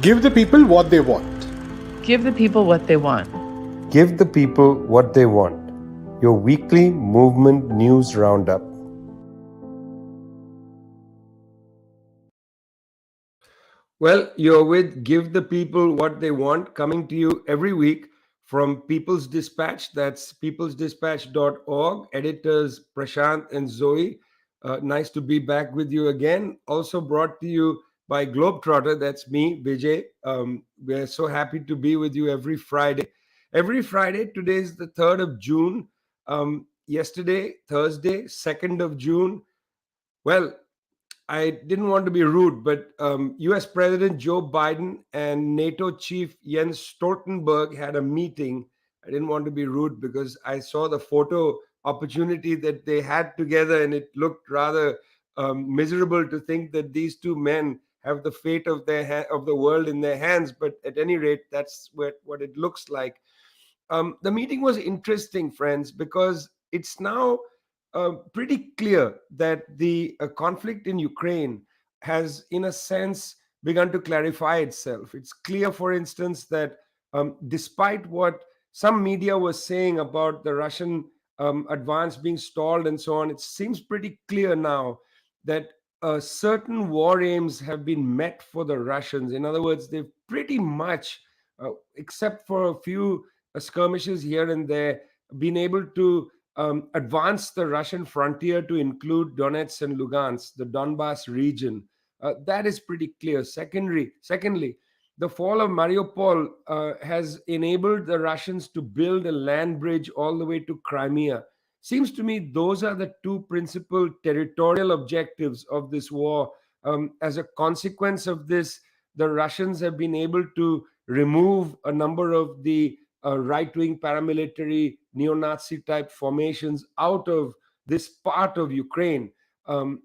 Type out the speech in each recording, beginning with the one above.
Give the people what they want. Give the people what they want. Give the people what they want. Your weekly movement news roundup. Well, you're with Give the People What They Want, coming to you every week from People's Dispatch. That's peoplesdispatch.org. Editors Prashant and Zoe. Nice to be back with you again. Also brought to you by Globetrotter. That's me, Vijay. We're so happy to be with you every Friday. Every Friday, today is the 3rd of June. Yesterday, Thursday, 2nd of June. Well, I didn't want to be rude, but US President Joe Biden and NATO Chief Jens Stoltenberg had a meeting. I didn't want to be rude because I saw the photo opportunity that they had together, and it looked rather miserable to think that these two men have the fate of of the world in their hands. But at any rate, that's what it looks like. The meeting was interesting, friends, because it's now pretty clear that the conflict in Ukraine has, in a sense, begun to clarify itself. It's clear, for instance, that despite what some media was saying about the Russian advance being stalled and so on, it seems pretty clear now that certain war aims have been met for the Russians. In other words, they've pretty much, except for a few skirmishes here and there, been able to advance the Russian frontier to include Donetsk and Lugansk, the Donbas region. That is pretty clear. Secondly, the fall of Mariupol has enabled the Russians to build a land bridge all the way to Crimea. Seems to me those are the two principal territorial objectives of this war. As a consequence of this, the Russians have been able to remove a number of the right wing paramilitary neo Nazi type formations out of this part of Ukraine.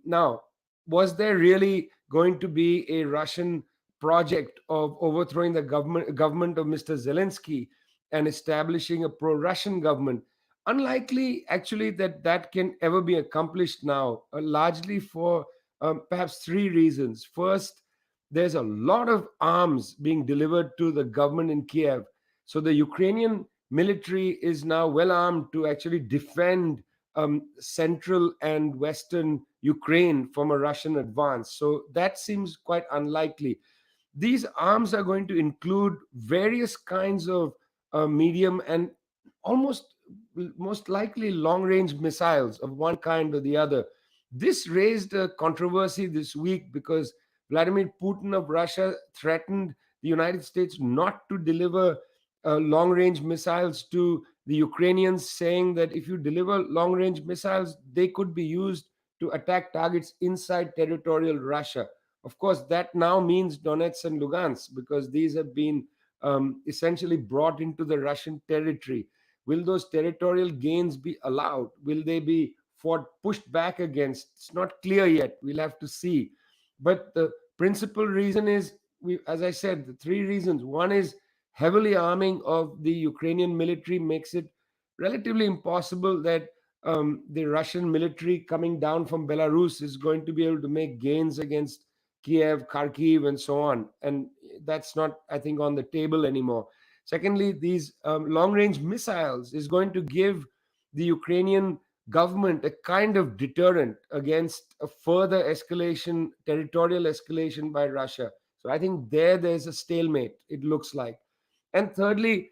Now, was there really going to be a Russian project of overthrowing the government of Mr. Zelensky and establishing a pro Russian government? Unlikely, actually, that that can ever be accomplished now, largely for perhaps three reasons. First, there's a lot of arms being delivered to the government in Kiev. So the Ukrainian military is now well armed to actually defend central and western Ukraine from a Russian advance. So that seems quite unlikely. These arms are going to include various kinds of medium and almost most likely long range missiles of one kind or the other. This raised a controversy this week because Vladimir Putin of Russia threatened the United States not to deliver long range missiles to the Ukrainians, saying that if you deliver long range missiles, they could be used to attack targets inside territorial Russia. Of course, that now means Donetsk and Lugansk because these have been essentially brought into the Russian territory. Will those territorial gains be allowed? Will they be pushed back against? It's not clear yet. We'll have to see. But the principal reason is, as I said, the three reasons. One is heavily arming of the Ukrainian military makes it relatively impossible that the Russian military coming down from Belarus is going to be able to make gains against Kiev, Kharkiv, and so on. And that's not, I think, on the table anymore. Secondly, these long range missiles is going to give the Ukrainian government a kind of deterrent against a further escalation, territorial escalation by Russia. So I think there's a stalemate, it looks like. And thirdly,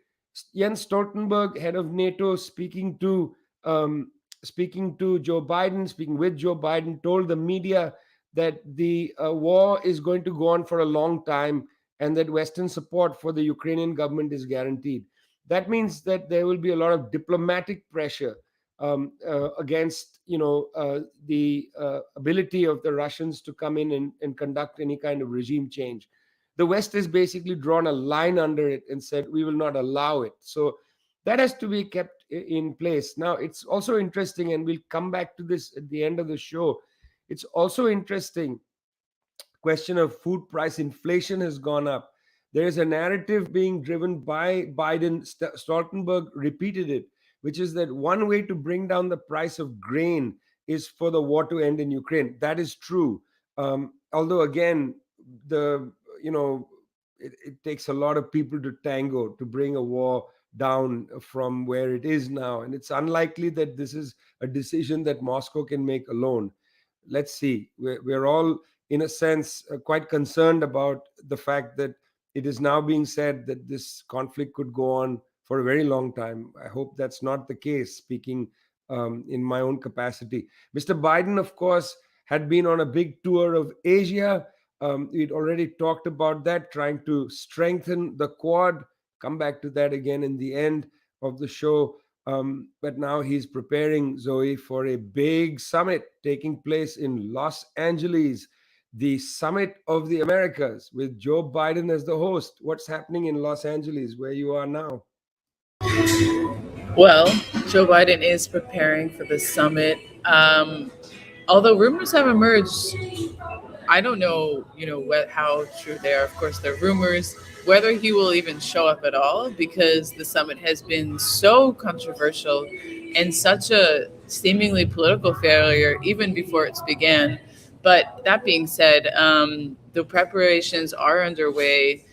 Jens Stoltenberg, head of NATO, speaking to Joe Biden, speaking with Joe Biden, told the media that the war is going to go on for a long time and that Western support for the Ukrainian government is guaranteed. That means that there will be a lot of diplomatic pressure against, the ability of the Russians to come in and conduct any kind of regime change. The West has basically drawn a line under it and said we will not allow it. So that has to be kept in place. Now, it's also interesting, and we'll come back to this at the end of the show. It's also interesting, question of food price inflation has gone up. There is a narrative being driven by Biden. Stoltenberg repeated it, which is that one way to bring down the price of grain is for the war to end in Ukraine. That is true. Although again, the you know it takes a lot of people to tango to bring a war down from where it is now, and it's unlikely that this is a decision that Moscow can make alone. Let's see. We're all, in a sense, quite concerned about the fact that it is now being said that this conflict could go on for a very long time. I hope that's not the case, speaking in my own capacity. Mr. Biden, of course, had been on a big tour of Asia. We'd already talked about that, trying to strengthen the Quad. Come back to that again in the end of the show. But now he's preparing, Zoe, for a big summit taking place in Los Angeles, the Summit of the Americas, with Joe Biden as the host. What's happening in Los Angeles, where you are now? Well, Joe Biden is preparing for the summit. Although rumors have emerged, I don't know, how true they are. Of course, they're rumors. Whether he will even show up at all, because the summit has been so controversial and such a seemingly political failure even before it's began. But that being said, the preparations are underway.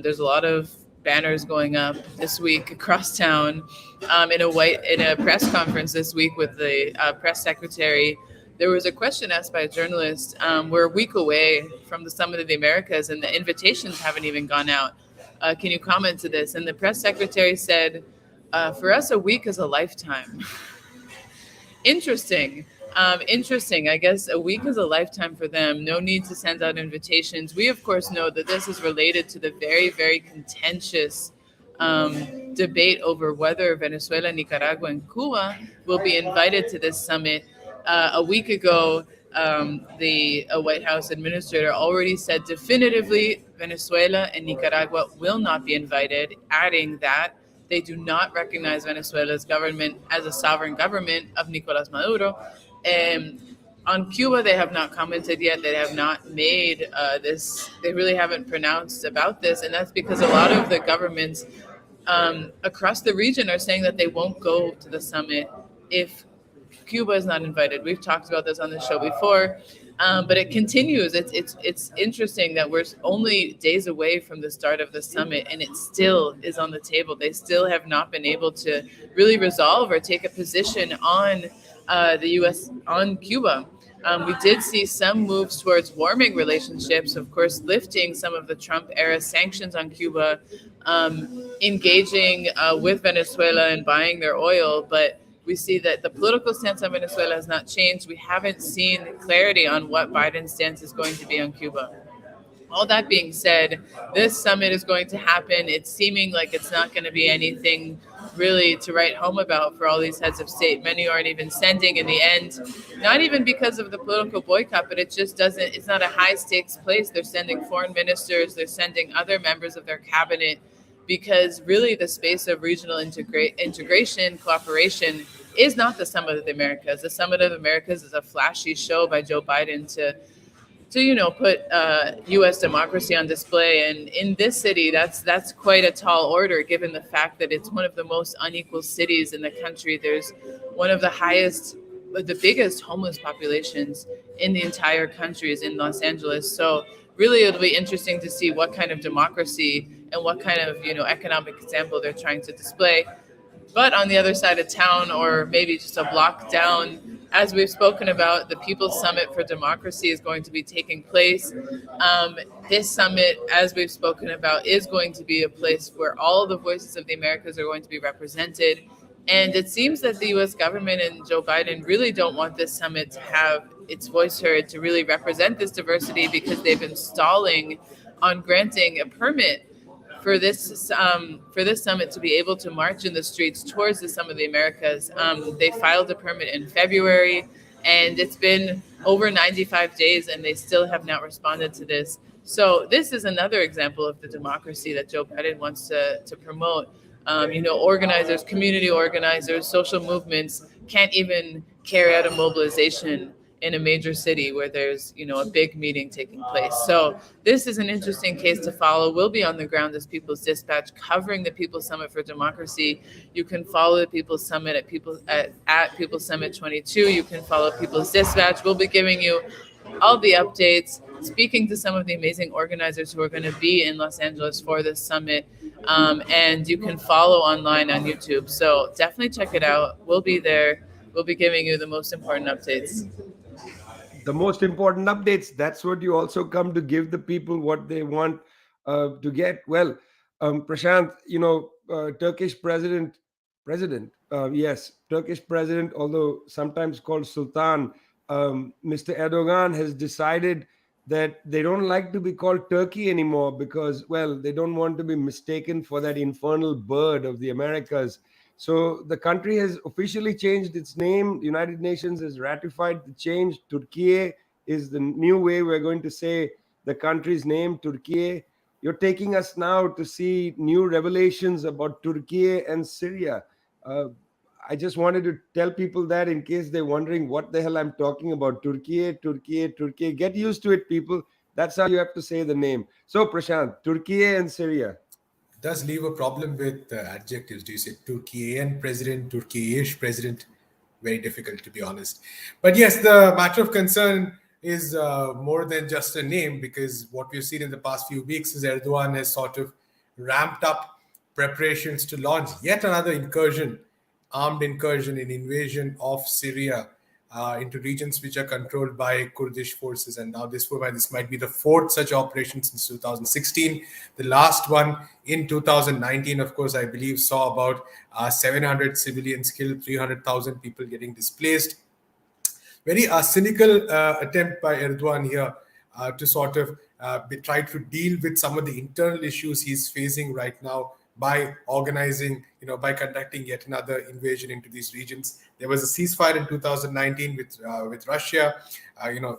There's a lot of banners going up this week across town. In a press conference this week with the press secretary, there was a question asked by a journalist. We're a week away from the Summit of the Americas, and the invitations haven't even gone out. Can you comment to this? And the press secretary said, "For us, a week is a lifetime." Interesting. Interesting. I guess a week is a lifetime for them. No need to send out invitations. We, of course, know that this is related to the very, very contentious debate over whether Venezuela, Nicaragua, and Cuba will be invited to this summit. A week ago, the White House administrator already said definitively Venezuela and Nicaragua will not be invited, adding that they do not recognize Venezuela's government as a sovereign government of Nicolas Maduro. And on Cuba, they have not commented yet. They have not made this. They really haven't pronounced about this. And that's because a lot of the governments across the region are saying that they won't go to the summit if Cuba is not invited. We've talked about this on the show before, but it continues. It's interesting that we're only days away from the start of the summit, and it still is on the table. They still have not been able to really resolve or take a position on the U.S. on Cuba. We did see some moves towards warming relationships, of course, lifting some of the Trump-era sanctions on Cuba, engaging with Venezuela and buying their oil, but we see that the political stance on Venezuela has not changed. We haven't seen clarity on what Biden's stance is going to be on Cuba. All that being said, this summit is going to happen. It's seeming like it's not going to be anything really to write home about for all these heads of state. Many aren't even sending in the end, not even because of the political boycott, but it just doesn't, it's not a high stakes place. They're sending foreign ministers, they're sending other members of their cabinet, because really the space of regional integration, cooperation is not the Summit of the Americas. The Summit of the Americas is a flashy show by Joe Biden to put U.S. democracy on display. And in this city, that's quite a tall order, given the fact that it's one of the most unequal cities in the country. There's one of the biggest homeless populations in the entire country is in Los Angeles. So really, it'll be interesting to see what kind of democracy and what kind of economic example they're trying to display. But on the other side of town, or maybe just a block down, as we've spoken about, the People's Summit for Democracy is going to be taking place. This summit, as we've spoken about, is going to be a place where all the voices of the Americas are going to be represented. And it seems that the U.S. government and Joe Biden really don't want this summit to have its voice heard, to really represent this diversity, because they've been stalling on granting a permit for this summit to be able to march in the streets towards the Summit of the Americas. They filed a permit in February, and it's been over 95 days, and they still have not responded to this. So this is another example of the democracy that Joe Biden wants to promote. Organizers, community organizers, social movements can't even carry out a mobilization in a major city where there's, a big meeting taking place. So this is an interesting case to follow. We'll be on the ground as People's Dispatch covering the People's Summit for Democracy. You can follow the People's Summit at People's Summit 22. You can follow People's Dispatch. We'll be giving you all the updates. speaking to some of the amazing organizers who are going to be in Los Angeles for this summit. And you can follow online on YouTube. So definitely check it out. We'll be there. We'll be giving you the most important updates. The most important updates. That's what you also come to, give the people what they want to get. Well, Prashant, Turkish yes, Turkish president, although sometimes called Sultan, Mr. Erdogan has decided that they don't like to be called Turkey anymore because, well, they don't want to be mistaken for that infernal bird of the Americas. So the country has officially changed its name. The United Nations has ratified the change. Turkey is the new way we're going to say the country's name, Turkey. You're taking us now to see new revelations about Turkey and Syria. Uh, I just wanted to tell people that in case they're wondering what the hell I'm talking about. Turkey, Turkey, Turkey. Get used to it, people. That's how you have to say the name. So, Prashant, Turkey and Syria. Does leave a problem with adjectives. Do you say Turkian president, Turkish president? Very difficult, to be honest. But yes, the matter of concern is more than just a name, because what we've seen in the past few weeks is Erdogan has sort of ramped up preparations to launch yet another incursion, armed incursion and invasion of Syria into regions which are controlled by Kurdish forces. And now this might be the fourth such operation since 2016. The last one in 2019, of course, I believe saw about 700 civilians killed, 300,000 people getting displaced. Very cynical attempt by Erdogan here to sort of try to deal with some of the internal issues he's facing right now by organizing, by conducting yet another invasion into these regions. There was a ceasefire in 2019 with Russia.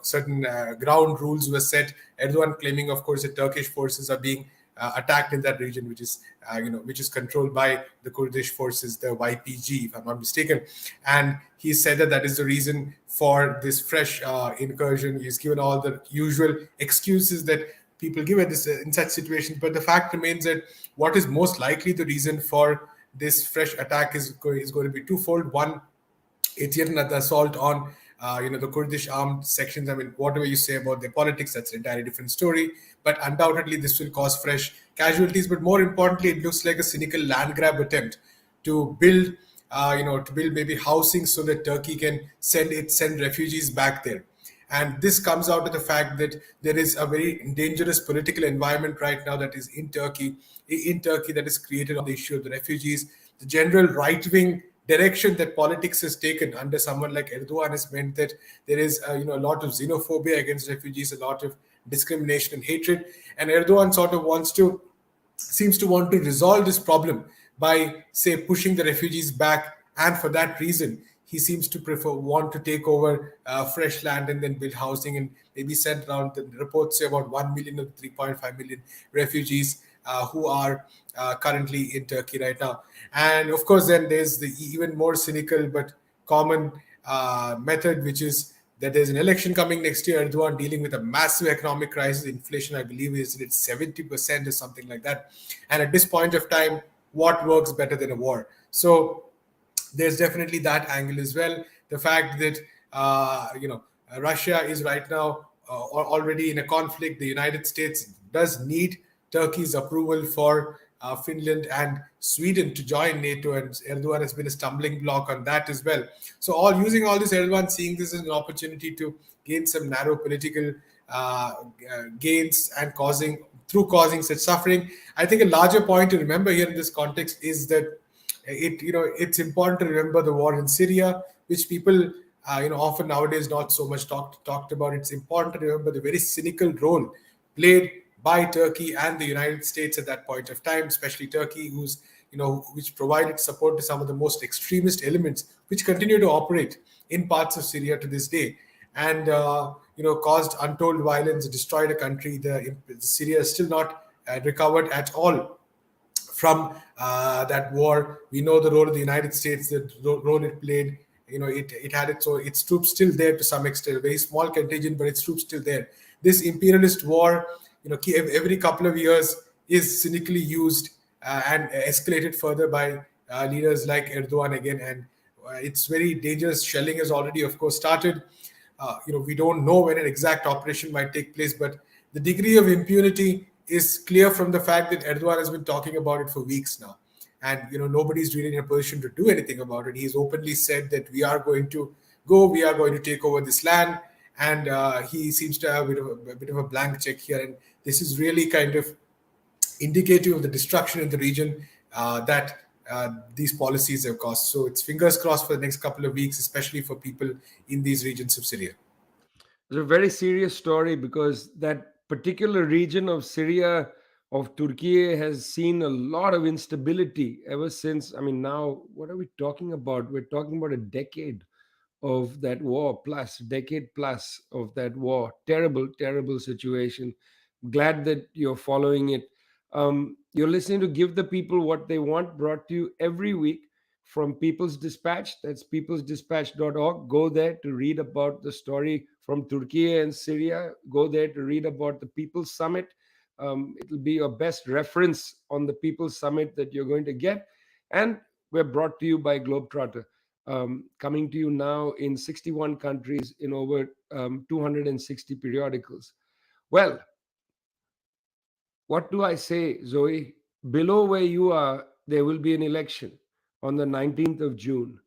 Certain ground rules were set. Erdogan claiming, of course, that Turkish forces are being attacked in that region, which is controlled by the Kurdish forces, the YPG, if I'm not mistaken. And he said that is the reason for this fresh incursion. He's given all the usual excuses that people give in such situations. But the fact remains that what is most likely the reason for this fresh attack is going to be twofold. One, it's yet another assault on the Kurdish armed sections. I mean, whatever you say about their politics, that's an entirely different story. But undoubtedly, this will cause fresh casualties. But more importantly, it looks like a cynical land grab attempt to build, maybe housing so that Turkey can send refugees back there. And this comes out of the fact that there is a very dangerous political environment right now that is in Turkey that is created on the issue of the refugees. The general right-wing direction that politics has taken under someone like Erdogan has meant that there is a lot of xenophobia against refugees, a lot of discrimination and hatred. And Erdogan sort of seems to want to resolve this problem by, say, pushing the refugees back. And for that reason, he seems to want to take over fresh land and then build housing and maybe send around, the reports say, about 1 million or 3.5 million refugees who are currently in Turkey right now. And of course, then there's the even more cynical but common method, which is that there's an election coming next year. Erdogan dealing with a massive economic crisis. Inflation, I believe, is at 70% or something like that. And at this point of time, what works better than a war? So there's definitely that angle as well. The fact that Russia is right now already in a conflict. The United States does need Turkey's approval for Finland and Sweden to join NATO, and Erdogan has been a stumbling block on that as well. So using all this, Erdogan seeing this as an opportunity to gain some narrow political gains and causing such suffering. I think a larger point to remember here in this context is that it's important to remember the war in Syria, which people often nowadays not so much talked about. It's important to remember the very cynical role played by Turkey and the United States at that point of time, especially Turkey, which provided support to some of the most extremist elements which continue to operate in parts of Syria to this day, and caused untold violence, destroyed a country. Syria is still not recovered at all from that war. We know the role of the United States, the role it played. It had its troops still there to some extent, a very small contingent, but its troops still there. This imperialist war, every couple of years is cynically used and escalated further by leaders like Erdogan again. And it's very dangerous. Shelling has already, of course, started. We don't know when an exact operation might take place, but the degree of impunity is clear from the fact that Erdogan has been talking about it for weeks now, and nobody's really in a position to do anything about it. He's openly said that we are going to take over this land, and he seems to have a bit of a blank check here, and this is really kind of indicative of the destruction in the region that these policies have caused. So it's fingers crossed for the next couple of weeks, especially for people in these regions of Syria. It's a very serious story because that particular region of Syria, of Turkey, has seen a lot of instability ever since. I mean, now, what are we talking about? We're talking about a decade of that war, plus decade plus of that war. Terrible, terrible situation. Glad that you're following it. You're listening to Give the People What They Want, brought to you every week from People's Dispatch. That's peoplesdispatch.org. Go there to read about the story from Turkey and Syria. Go there to read about the People's Summit. It'll be your best reference on the People's Summit that you're going to get. And we're brought to you by Globetrotter, coming to you now in 61 countries in over 260 periodicals. Well, what do I say, Zoe? Below where you are, there will be an election on the 19th of June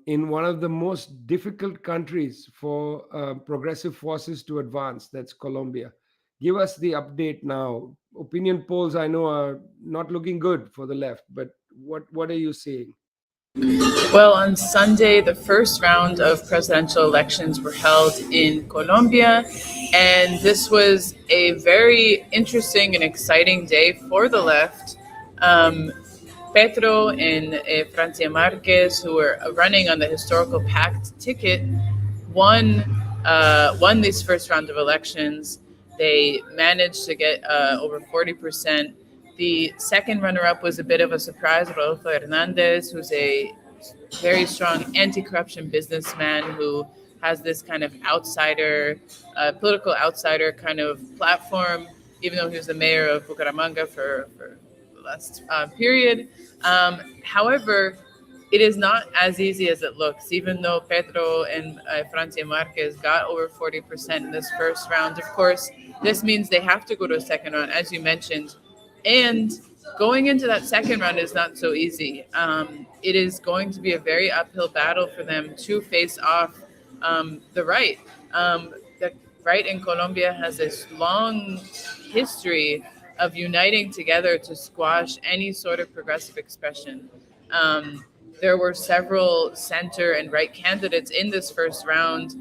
in one of the most difficult countries for progressive forces to advance. That's Colombia. Give us the update now. Opinion polls, I know, are not looking good for the left, but what are you seeing? Well, on Sunday, the first round of presidential elections were held in Colombia, and this was a very interesting and exciting day for the left. Petro and Francia Marquez, who were running on the historical pact ticket, won this first round of elections. They managed to get over 40%. The second runner-up was a bit of a surprise, Rodolfo Hernandez, who's a very strong anti-corruption businessman who has this kind of outsider, political outsider kind of platform, even though he was the mayor of Bucaramanga for the last period. However, it is not as easy as it looks. Even though Petro and Francia Marquez got over 40% in this first round, of course, this means they have to go to a second round, as you mentioned. And going into that second round is not so easy. It is going to be a very uphill battle for them to face off the right. The right in Colombia has this long history of uniting together to squash any sort of progressive expression. There were several center and right candidates in this first round.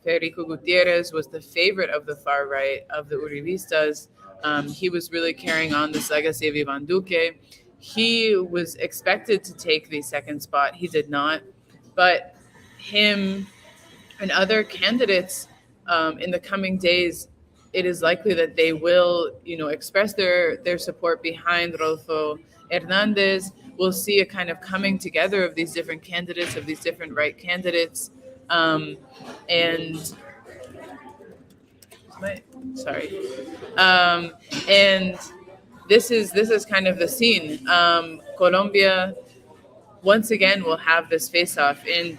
Federico Gutierrez was the favorite of the far right, of the Uribistas. He was really carrying on this legacy of Ivan Duque. He was expected to take the second spot. He did not. But him and other candidates in the coming days, it is likely that they will, express their support behind Rodolfo Hernandez. We'll see a kind of coming together of these different candidates, of these different right candidates. And this is kind of the scene. Colombia once again will have this face-off. In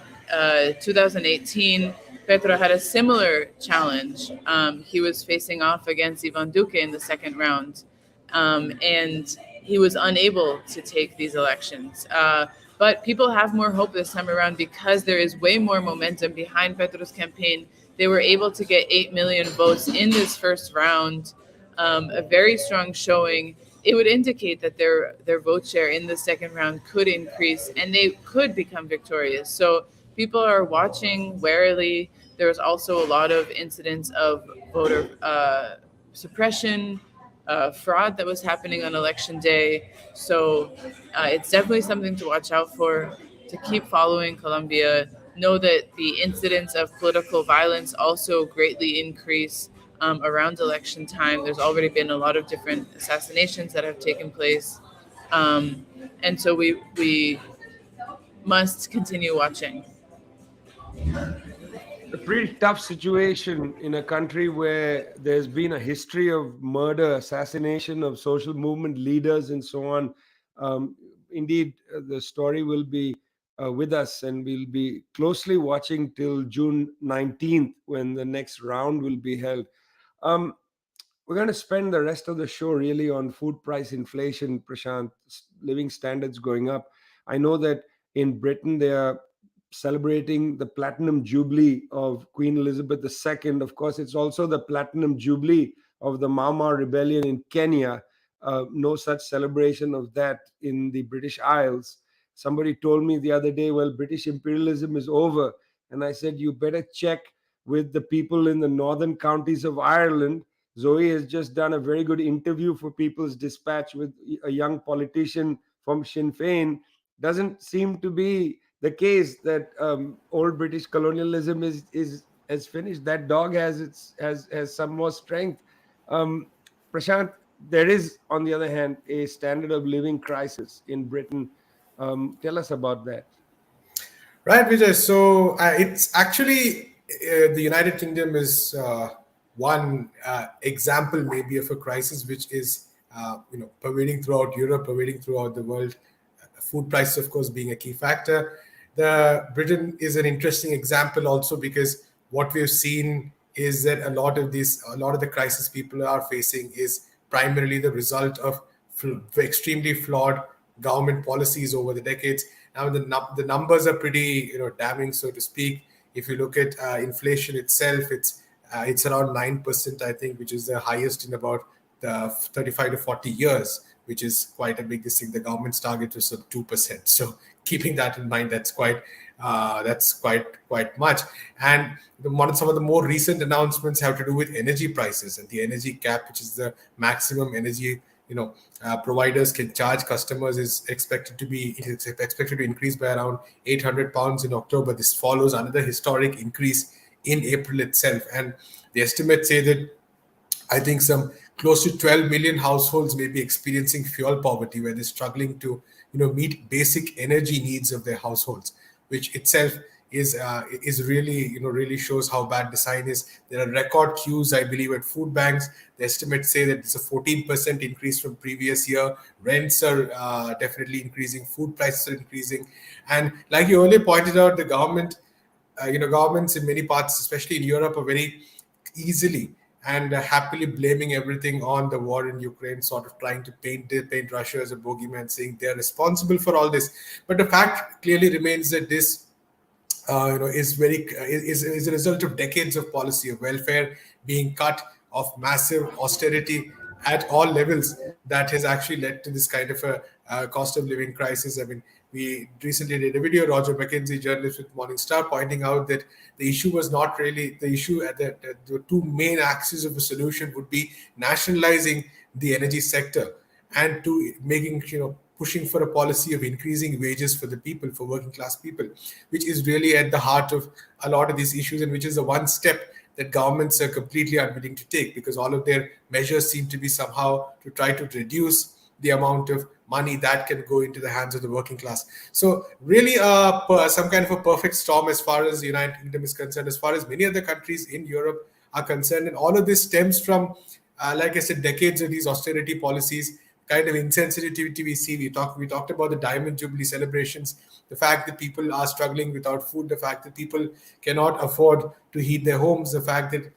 2018, Petro had a similar challenge. He was facing off against Ivan Duque in the second round, and he was unable to take these elections. But people have more hope this time around because there is way more momentum behind Petro's campaign. They were able to get 8 million votes in this first round, a very strong showing. It would indicate that their vote share in the second round could increase and they could become victorious. So people are watching warily. There was also a lot of incidents of voter suppression, fraud that was happening on election day. So it's definitely something to watch out for, to keep following Colombia. Know that the incidents of political violence also greatly increase around election time. There's already been a lot of different assassinations that have taken place. And so we must continue watching. A pretty tough situation in a country where there's been a history of murder, assassination of social movement leaders, and so on. Indeed, the story will be with us, and we'll be closely watching till June 19th when the next round will be held. Um, we're going to spend the rest of the show really on food price inflation, Prashant, living standards going up. I know that in Britain they are celebrating the platinum jubilee of Queen Elizabeth II. Of course, it's also the platinum jubilee of the Mau Mau rebellion in Kenya. No such celebration of that in the British Isles. Somebody told me the other day, well, British imperialism is over. And I said, you better check with the people in the northern counties of Ireland. Zoe has just done a very good interview for People's Dispatch with a young politician from Sinn Féin. Doesn't seem to be the case that old British colonialism is has finished. That dog has some more strength. Um, Prashant, there is, on the other hand, a standard of living crisis in Britain. Tell us about that. Right, Vijay. So it's actually the United Kingdom is one example, maybe, of a crisis which is pervading throughout Europe, pervading throughout the world. Food prices, of course, being a key factor. The Britain is an interesting example also because what we've seen is that a lot of the crisis people are facing is primarily the result of extremely flawed government policies over the decades. Now the numbers are pretty damning, so to speak. If you look at inflation itself, it's around 9%, I think, which is the highest in about the 35 to 40 years, which is quite a big thing. The government's target was 2%. So keeping that in mind, that's quite much. And some of the more recent announcements have to do with energy prices and the energy cap, which is the maximum energy providers can charge customers, is expected to increase by around £800 in October. This follows another historic increase in April itself, and the estimates say that I think some close to 12 million households may be experiencing fuel poverty, where they're struggling to meet basic energy needs of their households, which itself is really shows how bad the sign is. There are record queues, I believe, at food banks. The estimates say that it's a 14% increase from previous year. Rents are definitely increasing. Food prices are increasing, and like you earlier pointed out, the governments in many parts, especially in Europe, are very easily and happily blaming everything on the war in Ukraine, sort of trying to paint Russia as a bogeyman, saying they're responsible for all this. But the fact clearly remains that this is a result of decades of policy of welfare being cut, of massive austerity at all levels, that has actually led to this kind of a cost of living crisis. I mean, we recently did a video, Roger McKenzie, journalist with Morning Star, pointing out that the issue was not really the issue. At the two main axes of the solution would be nationalizing the energy sector and to making pushing for a policy of increasing wages for the people, for working class people, which is really at the heart of a lot of these issues, and which is the one step that governments are completely unwilling to take, because all of their measures seem to be somehow to try to reduce the amount of money that can go into the hands of the working class. So really some kind of a perfect storm as far as the United Kingdom is concerned, as far as many other countries in Europe are concerned. And all of this stems from, like I said, decades of these austerity policies, kind of insensitivity we see. We talked about the Diamond Jubilee celebrations, the fact that people are struggling without food, the fact that people cannot afford to heat their homes, the fact that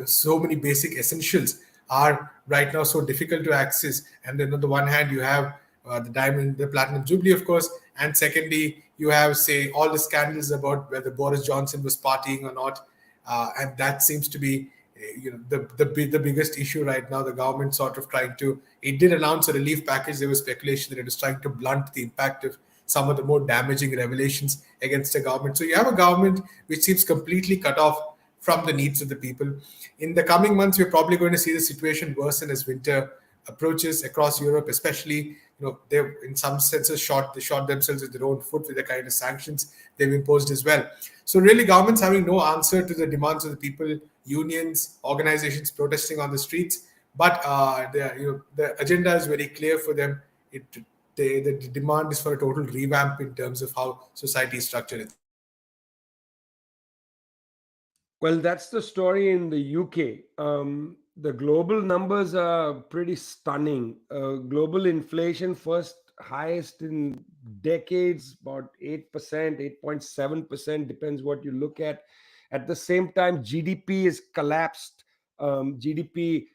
so many basic essentials are right now so difficult to access. And then on the one hand, you have the platinum jubilee, of course, and secondly, you have, say, all the scandals about whether Boris Johnson was partying or not, and that seems to be the biggest issue right now. The government sort of it did announce a relief package. There was speculation that it was trying to blunt the impact of some of the more damaging revelations against the government. So you have a government which seems completely cut off from the needs of the people. In the coming months, we're probably going to see the situation worsen as winter approaches across Europe, especially. They've in some senses they shot themselves with their own foot with the kind of sanctions they've imposed as well. So really, governments having no answer to the demands of the people, unions, organizations protesting on the streets, but the agenda is very clear for them. The demand is for a total revamp in terms of how society is structured. Well, that's the story in the UK. The global numbers are pretty stunning. Global inflation first highest in decades, about 8%, 8.7%, depends what you look at. At the same time, GDP is collapsed. GDP,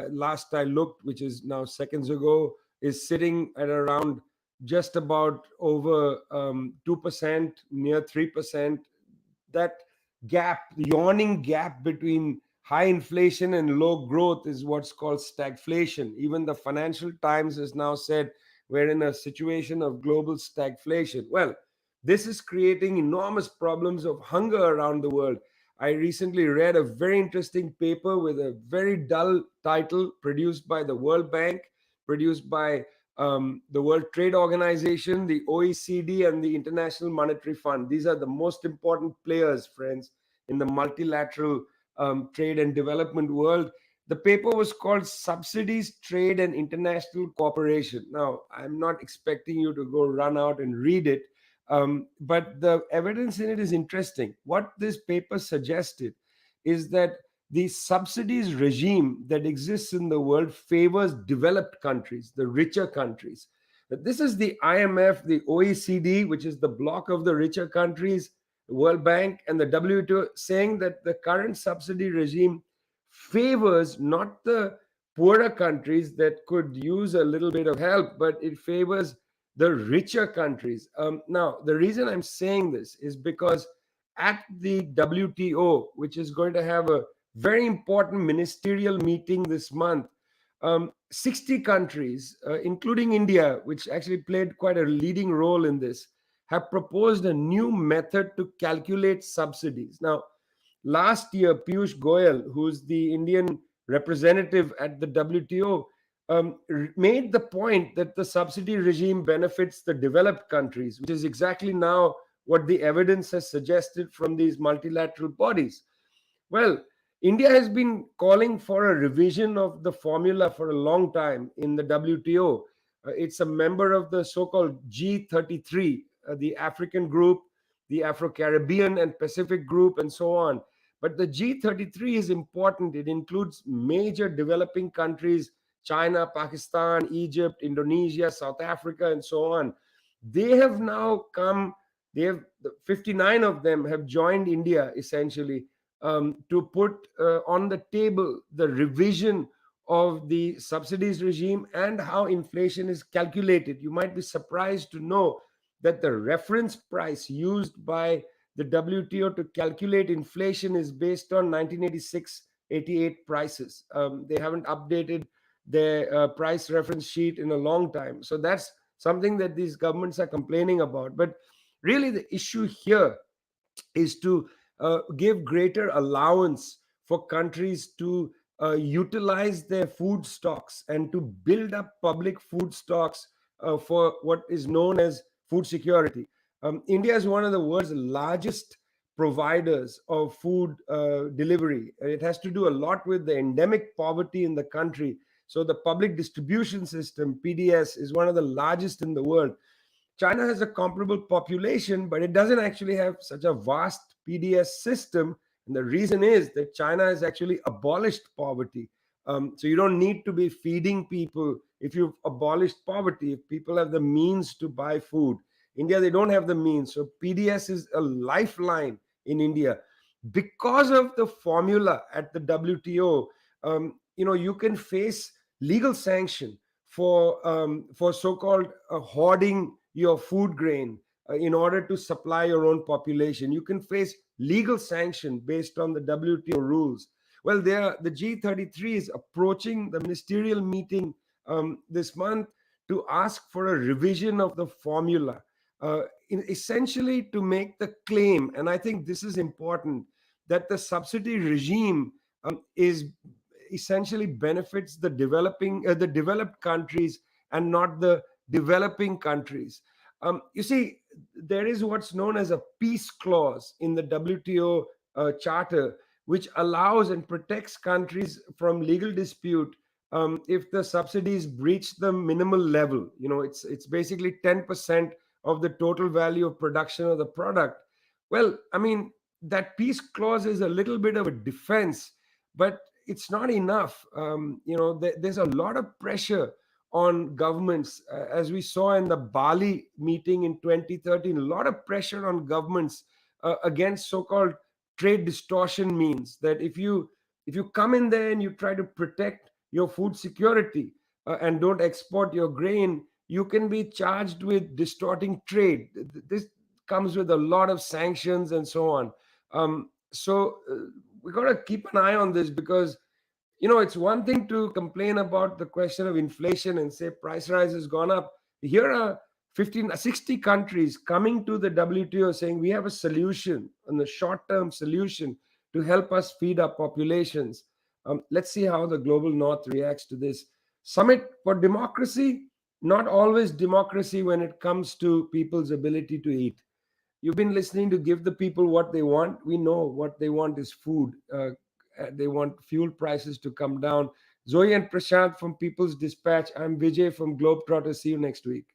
last I looked, which is now seconds ago, is sitting at around just about over 2%, near 3%. That gap, the yawning gap between high inflation and low growth, is what's called stagflation. Even the Financial Times has now said we're in a situation of global stagflation. Well, this is creating enormous problems of hunger around the world. I recently read a very interesting paper with a very dull title, produced by the World Bank, produced by the World Trade Organization, the OECD, and the International Monetary Fund. These are the most important players, friends, in the multilateral trade and development world. The paper was called Subsidies, Trade, and International Cooperation. Now, I'm not expecting you to go run out and read it, but the evidence in it is interesting. What this paper suggested is that the subsidies regime that exists in the world favors developed countries, the richer countries. This is the IMF, the OECD, which is the bloc of the richer countries, the World Bank, and the WTO, saying that the current subsidy regime favors not the poorer countries that could use a little bit of help, but it favors the richer countries. Now, the reason I'm saying this is because at the WTO, which is going to have a very important ministerial meeting this month, 60 countries, including India, which actually played quite a leading role in this, have proposed a new method to calculate subsidies. Now, last year, Piyush Goyal, who's the Indian representative at the WTO, made the point that the subsidy regime benefits the developed countries, which is exactly now what the evidence has suggested from these multilateral bodies. Well, India has been calling for a revision of the formula for a long time in the WTO. It's a member of the so called G33, the African group, the Afro Caribbean and Pacific group, and so on. But the G33 is important. It includes major developing countries: China, Pakistan, Egypt, Indonesia, South Africa, and so on. They have now come, they have 59 of them have joined India essentially, to put on the table the revision of the subsidies regime and how inflation is calculated. You might be surprised to know that the reference price used by the WTO to calculate inflation is based on 1986-88 prices. They haven't updated their price reference sheet in a long time. So that's something that these governments are complaining about. But really, the issue here is to give greater allowance for countries to utilize their food stocks and to build up public food stocks for what is known as food security. India is one of the world's largest providers of food delivery. It has to do a lot with the endemic poverty in the country. So the public distribution system, PDS, is one of the largest in the world. China has a comparable population, but it doesn't actually have such a vast PDS system. And the reason is that China has actually abolished poverty. So you don't need to be feeding people if you've abolished poverty, if people have the means to buy food. India, they don't have the means. So PDS is a lifeline in India. Because of the formula at the WTO, you can face legal sanction for so-called hoarding your food grain in order to supply your own population. You can face legal sanction based on the WTO rules. Well, the G33 is approaching the ministerial meeting this month to ask for a revision of the formula, essentially to make the claim, and I think this is important, that the subsidy regime is essentially benefits the developed countries and not the developing countries. You see, there is what's known as a peace clause in the WTO charter, which allows and protects countries from legal dispute if the subsidies breach the minimal level. It's basically 10% of the total value of production of the product. Well, I mean, that peace clause is a little bit of a defense, but it's not enough. There's a lot of pressure on governments, as we saw in the Bali meeting in 2013. A lot of pressure on governments against so-called trade distortion means that if you come in there and you try to protect your food security and don't export your grain, you can be charged with distorting trade. This comes with a lot of sanctions and so on. So we got to keep an eye on this, because it's one thing to complain about the question of inflation and say price rise has gone up. Here are 15, 60 countries coming to the WTO saying we have a solution, and the short-term solution to help us feed our populations. Let's see how the global north reacts to this. Summit for democracy, not always democracy when it comes to people's ability to eat. You've been listening to Give the People What They Want. We know what they want is food. They want fuel prices to come down. Zoe and Prashant from People's Dispatch. I'm Vijay from Globetrotter. See you next week.